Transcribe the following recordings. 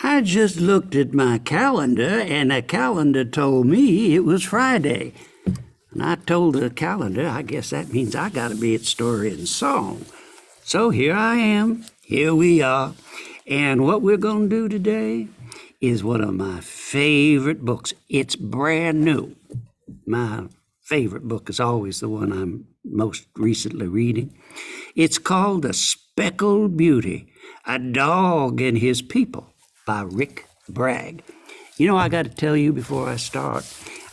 I just looked at my calendar, and the calendar told me it was Friday. And I told the calendar, I guess that means I gotta be at Story and Song. So here I am, here we are. And what we're gonna do today is one of my favorite books. It's brand new. My favorite book is always the one I'm most recently reading. It's called The Speckled Beauty, A Dog and His People by Rick Bragg. You know, I got to tell you before I start,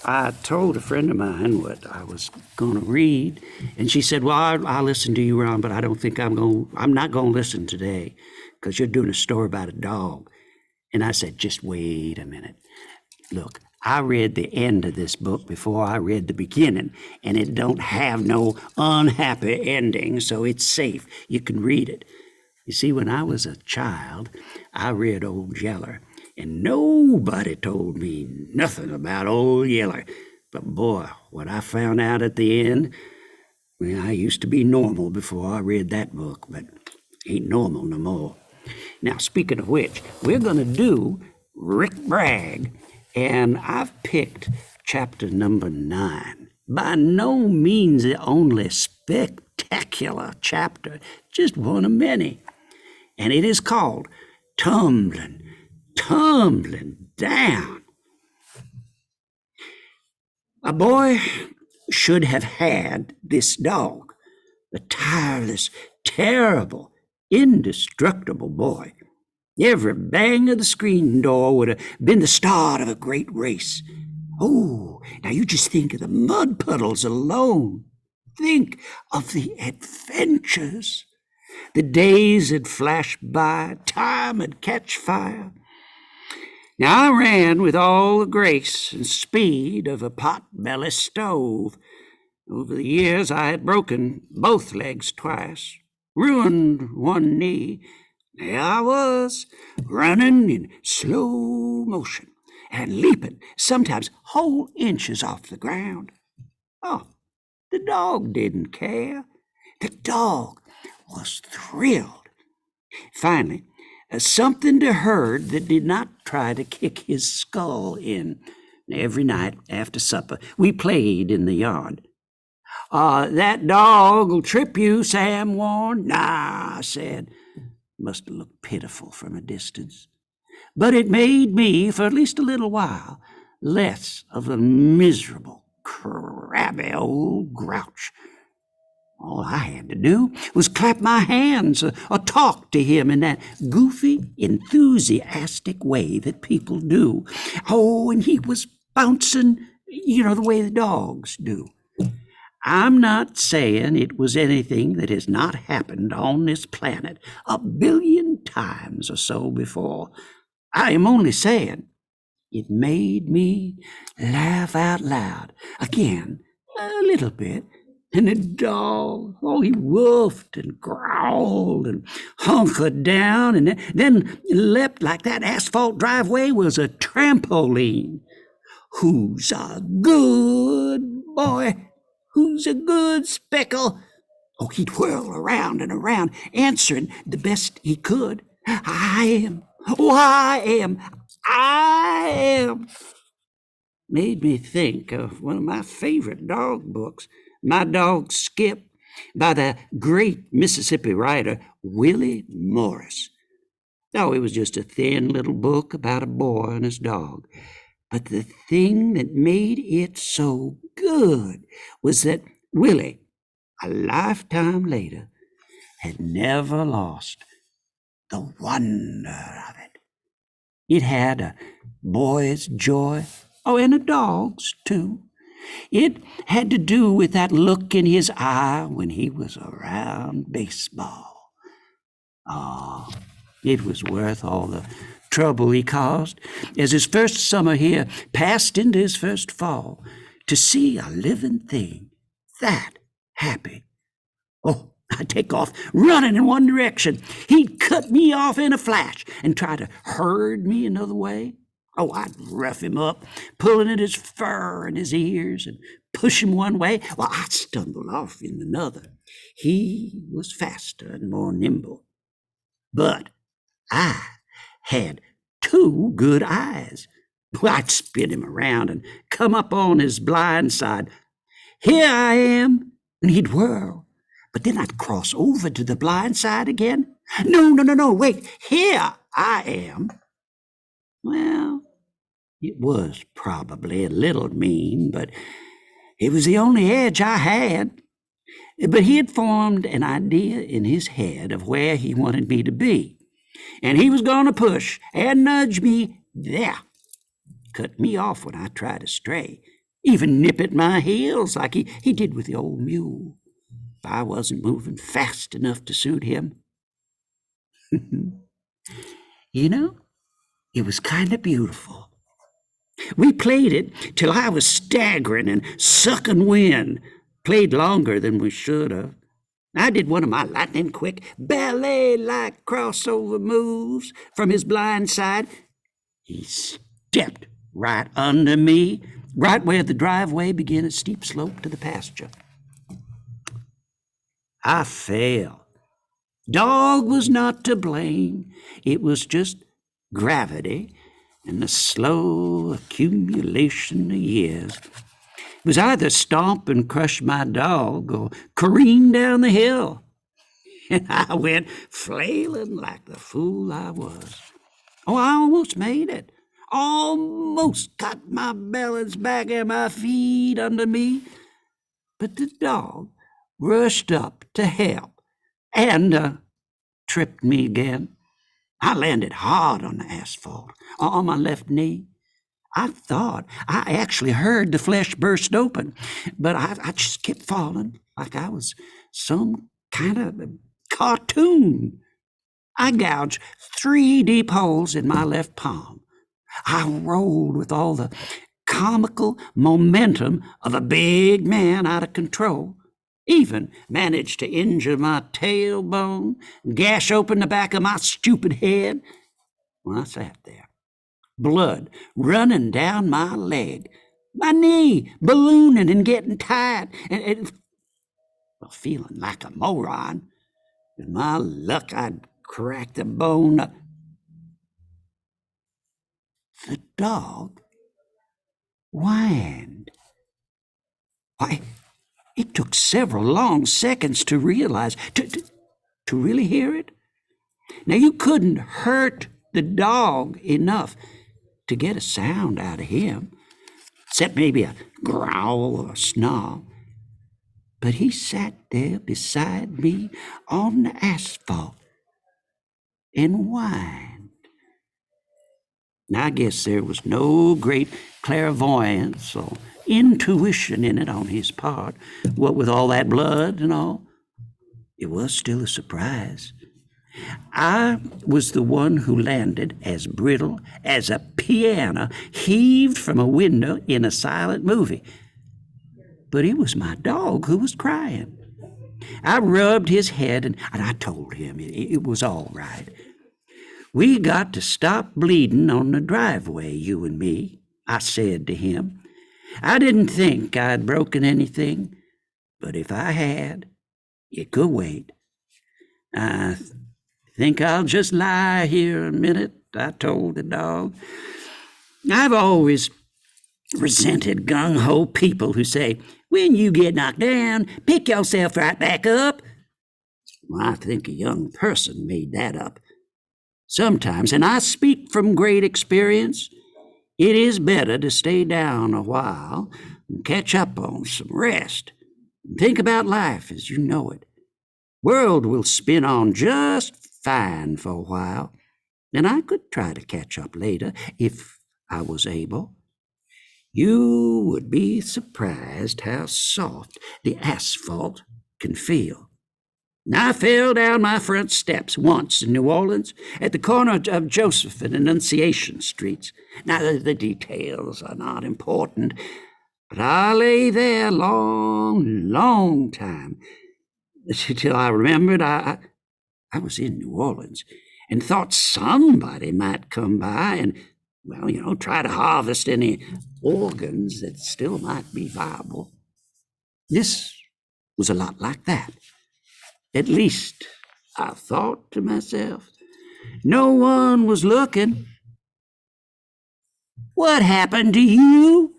I told a friend of mine what I was going to read, and she said, well, I'll listen to you, Ron, but I don't think I'm not going to listen today because you're doing a story about a dog. And I said, just wait a minute. Look, I read the end of this book before I read the beginning, and it don't have no unhappy ending, so it's safe. You can read it. You see, when I was a child, I read Old Yeller, and nobody told me nothing about Old Yeller. But boy, what I found out at the end, well, I used to be normal before I read that book, but ain't normal no more. Now, speaking of which, we're going to do Rick Bragg, and I've picked chapter number 9. By no means the only spectacular chapter, just one of many. And it is called Tumbling Down. A boy should have had this dog, a tireless, terrible, indestructible boy. Every bang of the screen door would have been the start of a great race. Oh, now you just think of the mud puddles alone. Think of the adventures. The days had flashed by, time had catch fire. Now I ran with all the grace and speed of a pot-belly stove. Over the years I had broken both legs twice, ruined one knee. There I was, running in slow motion and leaping, sometimes whole inches off the ground. Oh, the dog didn't care. The dog was thrilled. Finally, something to herd that did not try to kick his skull in. Every night after supper, we played in the yard. That dog'll trip you, Sam warned. Nah, I said. Must have looked pitiful from a distance. But it made me, for at least a little while, less of a miserable, crabby old grouch. All I had to do was clap my hands or talk to him in that goofy, enthusiastic way that people do. Oh, and he was bouncing, the way the dogs do. I'm not saying it was anything that has not happened on this planet 1 billion times or so before. I am only saying it made me laugh out loud again a little bit. And the dog, he woofed and growled and hunkered down and then leapt like that asphalt driveway was a trampoline. Who's a good boy? Who's a good Speckle? Oh, he'd whirl around and around, answering the best he could. I am. Oh, I am. I am. Made me think of one of my favorite dog books, My Dog Skip, by the great Mississippi writer Willie Morris. Oh, it was just a thin little book about a boy and his dog. But the thing that made it so good was that Willie, a lifetime later, had never lost the wonder of it. It had a boy's joy, and a dog's too. It had to do with that look in his eye when he was around baseball. Oh, it was worth all the trouble he caused as his first summer here passed into his first fall to see a living thing that happy. Oh, I'd take off running in one direction. He'd cut me off in a flash and try to herd me another way. Oh, I'd rough him up, pulling at his fur and his ears and push him one way while I'd stumble off in another. He was faster and more nimble. But I had two good eyes. Well, I'd spin him around and come up on his blind side. Here I am, and he'd whirl. But then I'd cross over to the blind side again. No, wait, here I am. Well, it was probably a little mean, but it was the only edge I had. But he had formed an idea in his head of where he wanted me to be, and he was going to push and nudge me there, cut me off when I tried to stray, even nip at my heels like he did with the old mule, if I wasn't moving fast enough to suit him. You know, it was kind of beautiful. We played it till I was staggering and sucking wind, played longer than we should have. I did one of my lightning-quick, ballet-like crossover moves from his blind side. He stepped right under me, right where the driveway began a steep slope to the pasture. I fell. Dog was not to blame. It was just gravity and the slow accumulation of years. It was either stomp and crush my dog or careen down the hill. And I went flailing like the fool I was. Oh, I almost made it. Almost got my balance back and my feet under me. But the dog rushed up to help and tripped me again. I landed hard on the asphalt, on my left knee. I thought I actually heard the flesh burst open, but I just kept falling like I was some kind of cartoon. I gouged 3 deep holes in my left palm. I rolled with all the comical momentum of a big man out of control. Even managed to injure my tailbone, gash open the back of my stupid head. When I sat there, blood running down my leg, my knee ballooning and getting tight, and feeling like a moron. With my luck, I'd cracked a bone. The dog whined. Why, it took several long seconds to realize, to really hear it. Now, you couldn't hurt the dog enough to get a sound out of him, except maybe a growl or a snarl. But he sat there beside me on the asphalt and whined. Now, I guess there was no great clairvoyance or intuition in it on his part. What with all that blood and all, it was still a surprise. I was the one who landed as brittle as a piano heaved from a window in a silent movie. But it was my dog who was crying. I rubbed his head and I told him it was all right. We got to stop bleeding on the driveway, you and me, I said to him. I didn't think I'd broken anything, but if I had, it could wait. I think I'll just lie here a minute, I told the dog. I've always resented gung-ho people who say, when you get knocked down, pick yourself right back up. Well, I think a young person made that up. Sometimes, and I speak from great experience, it is better to stay down a while and catch up on some rest. And think about life as you know it. World will spin on just fine for a while, and I could try to catch up later if I was able. You would be surprised how soft the asphalt can feel. I fell down my front steps once in New Orleans at the corner of Joseph and Annunciation Streets. Now, the details are not important, but I lay there a long time till I remembered I was in New Orleans and thought somebody might come by and, try to harvest any organs that still might be viable. This was a lot like that. At least, I thought to myself. No one was looking. What happened to you?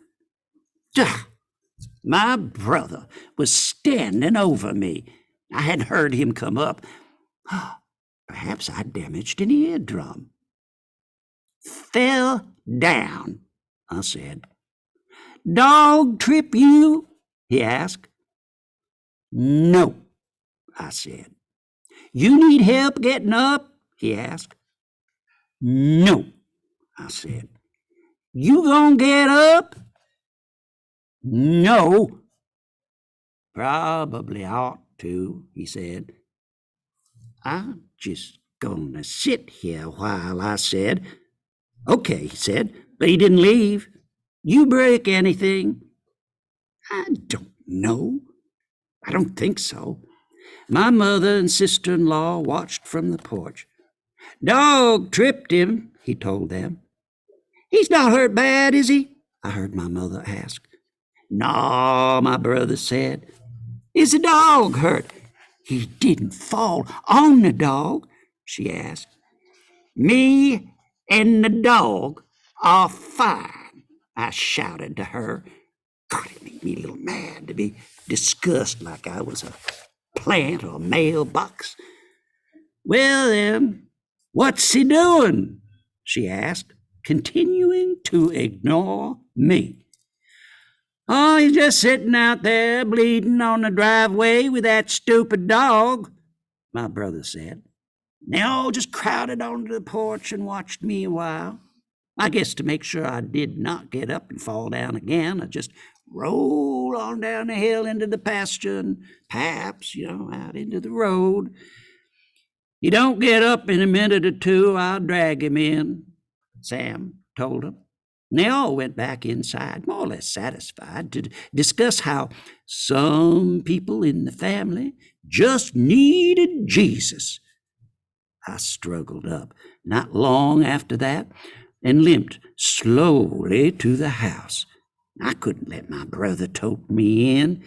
Duh. My brother was standing over me. I hadn't heard him come up. Perhaps I damaged an eardrum. Fell down, I said. Dog trip you? He asked. No, I said. You need help getting up? He asked. No, I said. You gonna get up? No. Probably ought to, he said. I'm just gonna sit here a while, I said. Okay, he said, but he didn't leave. You break anything? I don't know. I don't think so. My mother and sister-in-law watched from the porch. Dog tripped him, he told them. He's not hurt bad, is he? I heard my mother ask. No, my brother said. Is the dog hurt? He didn't fall on the dog, she asked. Me and the dog are fine, I shouted to her. God, it made me a little mad to be discussed like I was a plant or a mailbox. Well, then, what's he doing? She asked, continuing to ignore me. Oh, he's just sitting out there bleeding on the driveway with that stupid dog, my brother said. They all just crowded onto the porch and watched me a while. I guess to make sure I did not get up and fall down again, I just rolled on down the hill into the pasture and perhaps, out into the road. You don't get up in a minute or two, I'll drag him in, Sam told him. And they all went back inside, more or less satisfied, to discuss how some people in the family just needed Jesus. I struggled up not long after that and limped slowly to the house. I couldn't let my brother tote me in.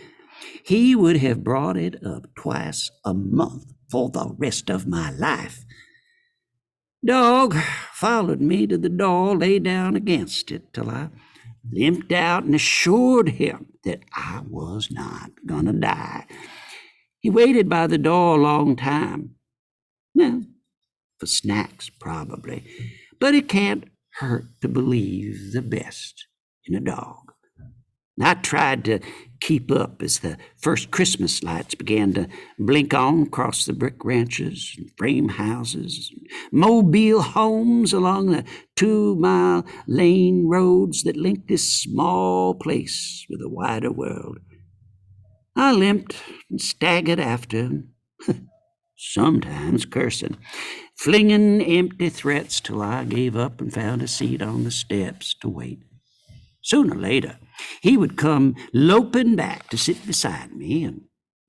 He would have brought it up twice a month for the rest of my life. Dog followed me to the door, lay down against it till I limped out and assured him that I was not gonna die. He waited by the door a long time. Well, for snacks probably, but it can't hurt to believe the best in a dog. I tried to keep up as the first Christmas lights began to blink on across the brick ranches and frame houses, and mobile homes along the 2-mile lane roads that linked this small place with a wider world. I limped and staggered after him, sometimes cursing, flinging empty threats till I gave up and found a seat on the steps to wait. Sooner or later, he would come loping back to sit beside me and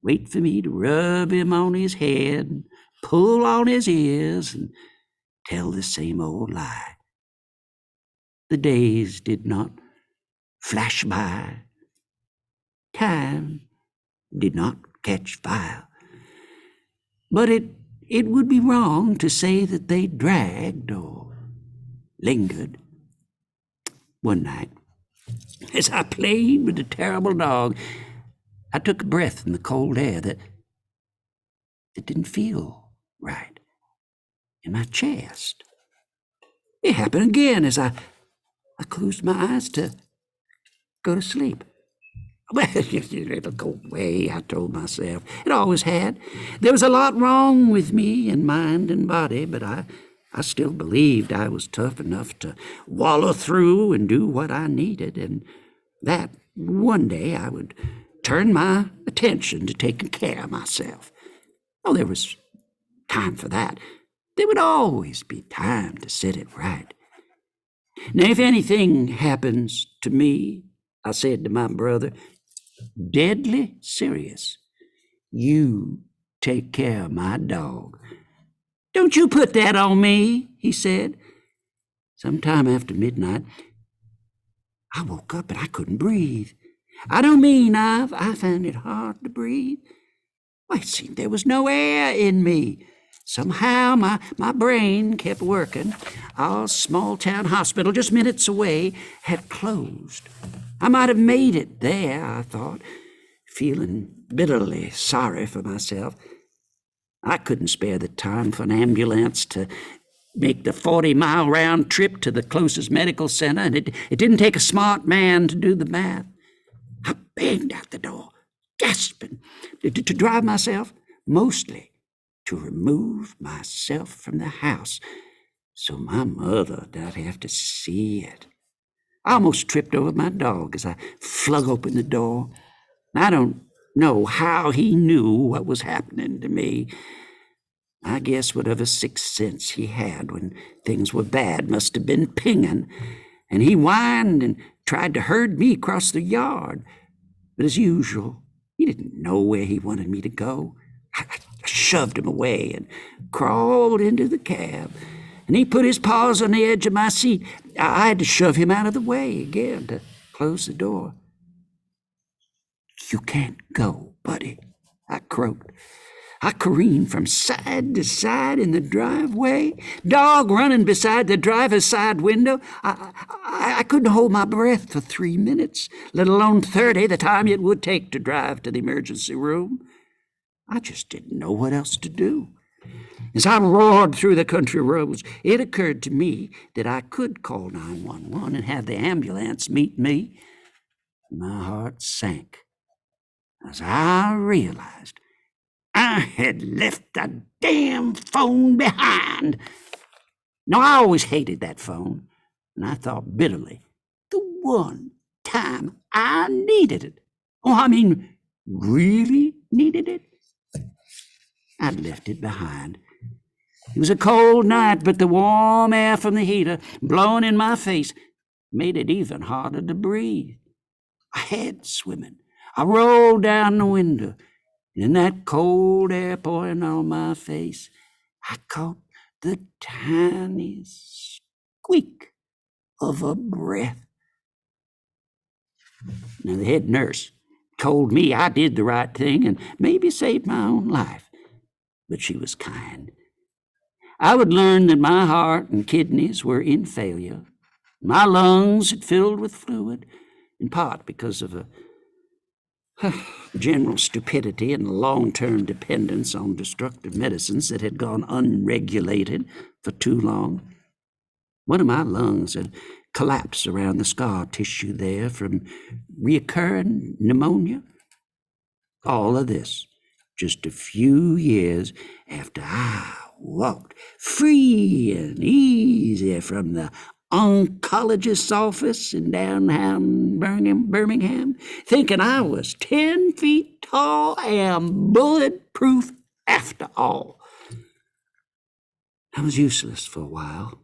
wait for me to rub him on his head, and pull on his ears, and tell the same old lie. The days did not flash by. Time did not catch fire. But it would be wrong to say that they dragged or lingered. One night, as I played with the terrible dog, I took a breath in the cold air that didn't feel right in my chest. It happened again as I closed my eyes to go to sleep. Well, it'll go away, I told myself. It always had. There was a lot wrong with me in mind and body, but I still believed I was tough enough to wallow through and do what I needed, and that one day I would turn my attention to taking care of myself. Oh, there was time for that. There would always be time to set it right. Now, if anything happens to me, I said to my brother, deadly serious, you take care of my dog. Don't you put that on me, he said. Sometime after midnight, I woke up and I couldn't breathe. I don't mean I found it hard to breathe. Why, it seemed there was no air in me. Somehow my brain kept working. Our small-town hospital, just minutes away, had closed. I might have made it there, I thought, feeling bitterly sorry for myself. I couldn't spare the time for an ambulance to make the 40-mile round trip to the closest medical center, and it didn't take a smart man to do the math. I banged out the door, gasping, to drive myself, mostly to remove myself from the house so my mother not have to see it. I almost tripped over my dog as I flung open the door. I don't know how he knew what was happening to me. I guess whatever sixth sense he had when things were bad must have been pinging, and he whined and tried to herd me across the yard. But as usual, he didn't know where he wanted me to go. I shoved him away and crawled into the cab, and he put his paws on the edge of my seat. I had to shove him out of the way again to close the door. "You can't go, buddy," I croaked. I careened from side to side in the driveway, dog running beside the driver's side window. I couldn't hold my breath for 3 minutes, let alone 30, the time it would take to drive to the emergency room. I just didn't know what else to do. As I roared through the country roads, it occurred to me that I could call 911 and have the ambulance meet me. My heart sank as I realized I had left the damn phone behind. Now, I always hated that phone, and I thought bitterly, the one time I needed it. Oh, I mean, really needed it? I'd left it behind. It was a cold night, but the warm air from the heater blowing in my face made it even harder to breathe. I had swimming. I rolled down the window. In that cold air pouring on my face, I caught the tiniest squeak of a breath. Now, the head nurse told me I did the right thing and maybe saved my own life, but she was kind. I would learn that my heart and kidneys were in failure. My lungs had filled with fluid, in part because of a general stupidity and long-term dependence on destructive medicines that had gone unregulated for too long. One of my lungs had collapsed around the scar tissue there from recurring pneumonia. All of this just a few years after I walked free and easy from the oncologist's office in downtown Birmingham, thinking I was 10 feet tall and bulletproof after all. I was useless for a while.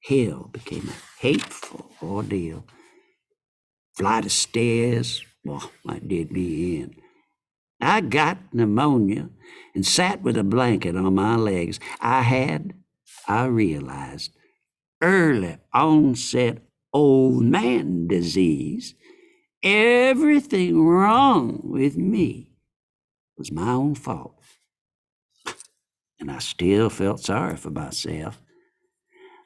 Hell became a hateful ordeal. Flight of stairs, well, that did me in. I got pneumonia and sat with a blanket on my legs. I realized, early onset old man disease. Everything wrong with me was my own fault. And I still felt sorry for myself.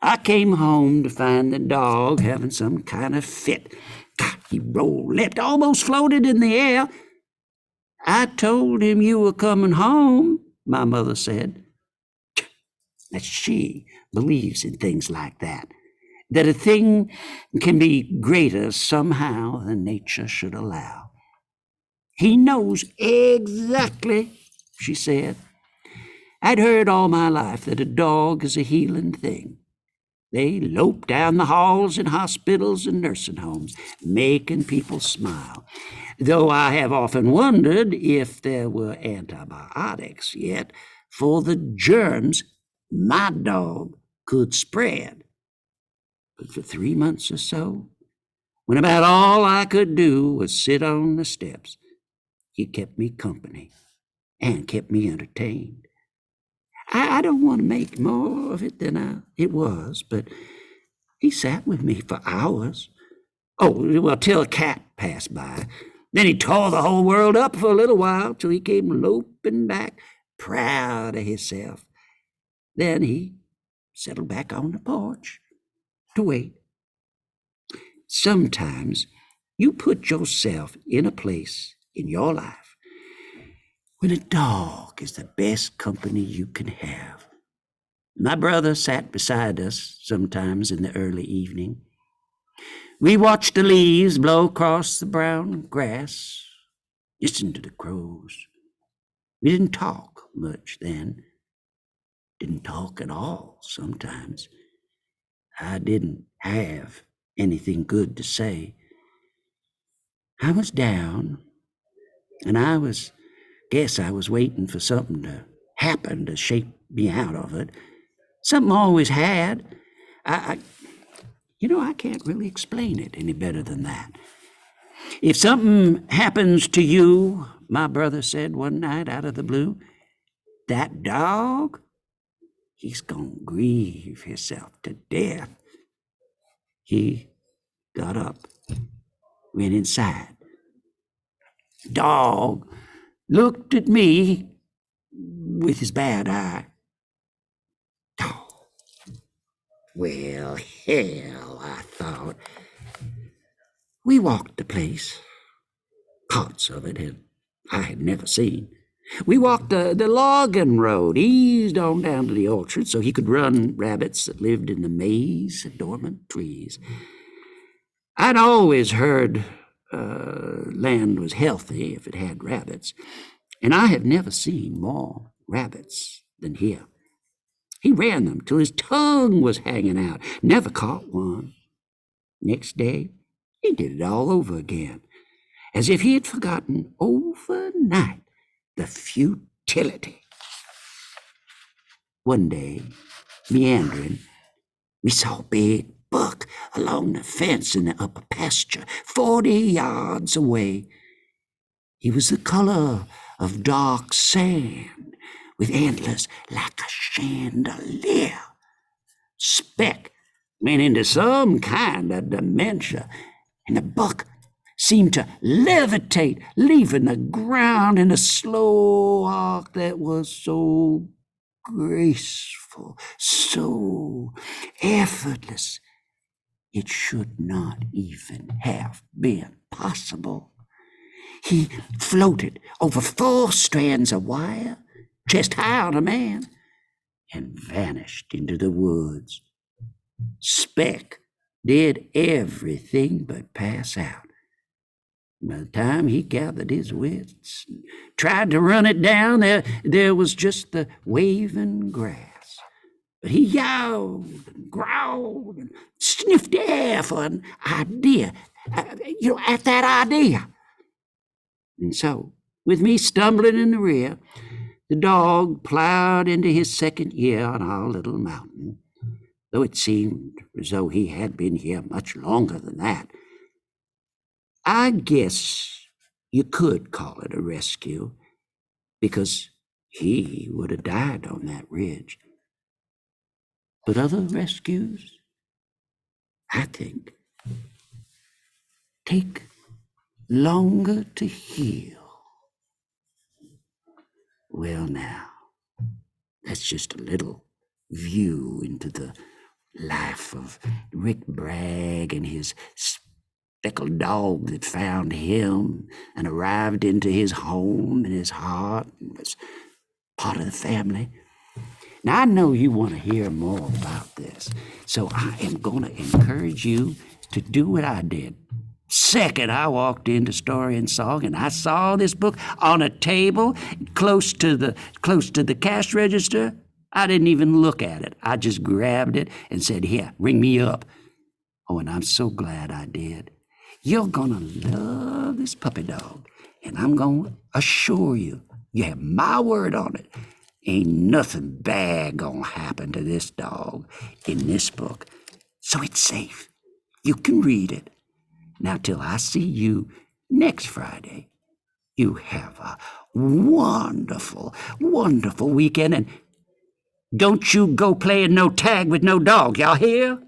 I came home to find the dog having some kind of fit. He rolled, leapt, almost floated in the air. "I told him you were coming home," my mother said. That she believes in things like that a thing can be greater somehow than nature should allow. "He knows exactly," she said. I'd heard all my life that a dog is a healing thing. They lope down the halls in hospitals and nursing homes, making people smile. Though I have often wondered if there were antibiotics yet for the germs my dog could spread. But for 3 months or so, when about all I could do was sit on the steps, he kept me company and kept me entertained. I don't want to make more of it than it was, but he sat with me for hours. Oh, well, till a cat passed by. Then he tore the whole world up for a little while till he came loping back, proud of himself. Then he settled back on the porch to wait. Sometimes you put yourself in a place in your life when a dog is the best company you can have. My brother sat beside us sometimes in the early evening. We watched the leaves blow across the brown grass, listened to the crows. We didn't talk much then, didn't talk at all sometimes. I didn't have anything good to say. I was down, and guess I was waiting for something to happen to shake me out of it. Something always had. I can't really explain it any better than that. If something happens to you, my brother said one night out of the blue, that dog, he's gonna grieve himself to death. He got up, went inside. Dog looked at me with his bad eye. Oh, well, hell, I thought. We walked the place. Parts of it I had never seen. We walked the logging road, eased on down to the orchard so he could run rabbits that lived in the maze of dormant trees. I'd always heard land was healthy if it had rabbits, and I have never seen more rabbits than here. He ran them till his tongue was hanging out, never caught one. Next day, he did it all over again, as if he had forgotten overnight the futility. One day, meandering, we saw a big buck along the fence in the upper pasture, 40 yards away. He was the color of dark sand, with antlers like a chandelier. Speck went into some kind of dementia, and the buck seemed to levitate, leaving the ground in a slow arc that was so graceful, so effortless, it should not even have been possible. He floated over 4 strands of wire, chest high on a man, and vanished into the woods. Speck did everything but pass out. By the time he gathered his wits and tried to run it down, there was just the waving grass. But he yowled and growled and sniffed the air for an idea, at that idea. And so, with me stumbling in the rear, the dog plowed into his second year on our little mountain, though it seemed as though he had been here much longer than that. I guess you could call it a rescue, because he would have died on that ridge. But other rescues, I think, take longer to heal. Well, now, that's just a little view into the life of Rick Bragg and his speckled dog that found him and arrived into his home and his heart and was part of the family. Now, I know you want to hear more about this, so I am going to encourage you to do what I did. Second, I walked into Story and Song, and I saw this book on a table close to the cash register. I didn't even look at it. I just grabbed it and said, "Here, ring me up." Oh, and I'm so glad I did. You're gonna love this puppy dog, and I'm gonna assure you, you have my word on it, ain't nothing bad gonna happen to this dog in this book. So it's safe. You can read it. Now, till I see you next Friday, you have a wonderful, wonderful weekend, and don't you go playing no tag with no dog, y'all hear?